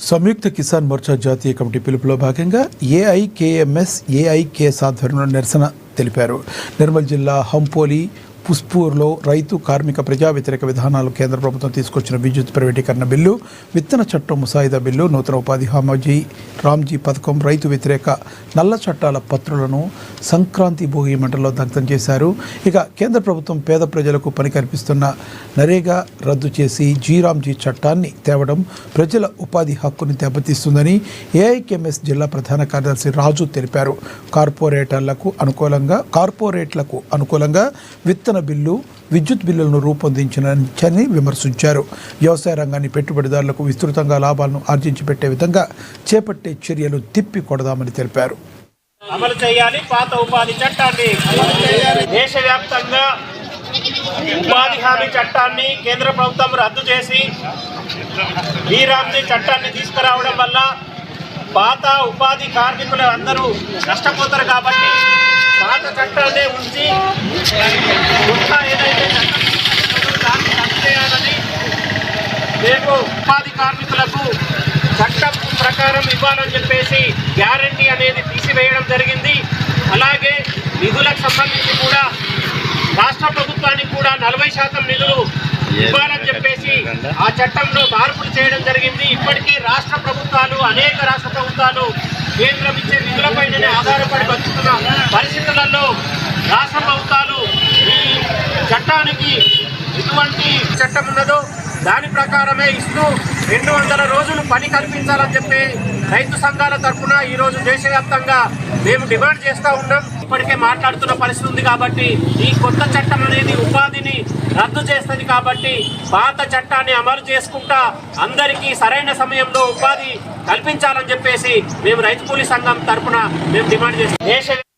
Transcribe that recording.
సంయుక్త కిసాన్ మోర్చా జాతీయ కమిటీ పిలుపులో భాగంగా ఏఐకేఎంఎస్ ఏఐకేఎస్ ఆధ్వర్యంలో నిరసన తెలిపారు. నిర్మల్ జిల్లా హంపోలి పుష్పూర్లో రైతు కార్మిక ప్రజా వ్యతిరేక విధానాలు కేంద్ర ప్రభుత్వం తీసుకొచ్చిన విద్యుత్ ప్రైవేటీకరణ బిల్లు, విత్తన చట్టం ముసాయిదా బిల్లు, నూతన ఉపాధి హామీ రామ్జీ పథకం, రైతు వ్యతిరేక నల్ల చట్టాల పత్రులను సంక్రాంతి భోగి మంటల్లో దగ్ధం చేశారు. ఇక కేంద్ర ప్రభుత్వం పేద ప్రజలకు పని కల్పిస్తున్న నరేగా రద్దు చేసి రామ్జీ చట్టాన్ని తేవడం ప్రజల ఉపాధి హక్కుని దెబ్బతీస్తుందని ఏఐకేఎంఎస్ జిల్లా ప్రధాన కార్యదర్శి రాజు తెలిపారు. కార్పొరేట్లకు అనుకూలంగా విత్తన బిల్లు, విద్యుత్ బిల్లులను రూపొందించని విమర్శించారు. వ్యవసాయ రంగాన్ని పెట్టుబడిదారులకు విస్తృతంగా లాభాలను ఆర్జించి పెట్టే విధంగా చేపట్టే చర్యలు తిప్పి కొడదామని తెలిపారు. అమలు చేయాలి పాత ఉపాధి చట్టాన్ని. దేశవ్యాప్తంగా ఉపాధి హామీ చట్టాన్ని కేంద్ర ప్రభుత్వం రద్దు చేసి రామ్జీ చట్టాన్ని తీసుకురావడం వల్ల పాత ఉపాధి కార్మికులు అందరూ నష్టపోతారు. కాబట్టి పాత చట్టాన్ని ఉంచి ఏదైతే దాన్ని రద్దు చేయాలని మేము ఉపాధి కార్మికులకు చట్టం ప్రకారం ఇవ్వాలని చెప్పేసి గ్యారంటీ అనేది తీసివేయడం జరిగింది. అలాగే నిధులకు సంబంధించి కూడా రాష్ట్ర ప్రభుత్వానికి కూడా 40% నిధులు ఇవ్వాలని చెప్పేసి ఆ చట్టంలో మార్పులు చేయడం జరిగింది. ఇప్పటికీ అనేక రాష్ట్ర ప్రభుత్వాలు కేంద్రం ఇచ్చే నిధులపైనే ఆధారపడి బతుకుతున్న పరిస్థితులలో రాష్ట్ర ప్రభుత్వాలు ఈ చట్టానికి ఎటువంటి చట్టం ఉన్నదో దాని ప్రకారమే ఇస్తూ 200 రోజులు పని కల్పించాలని చెప్పి రైతు సంఘాల తరఫున ఈరోజు దేశవ్యాప్తంగా మేము డిమాండ్ చేస్తూ ఉన్నాం. ఇప్పటికే మాట్లాడుతున్న పరిస్థితి ఉంది. కాబట్టి ఈ కొత్త చట్టం అనేది ఉపాధిని రద్దు చేస్తుంది. కాబట్టి పాత చట్టాన్ని అమలు చేసుకుంటా అందరికీ సరైన సమయంలో ఉపాధి కల్పించాలని చెప్పేసి మేము రైతు కూలీ సంఘం తరఫున మేము డిమాండ్ చేస్తాం.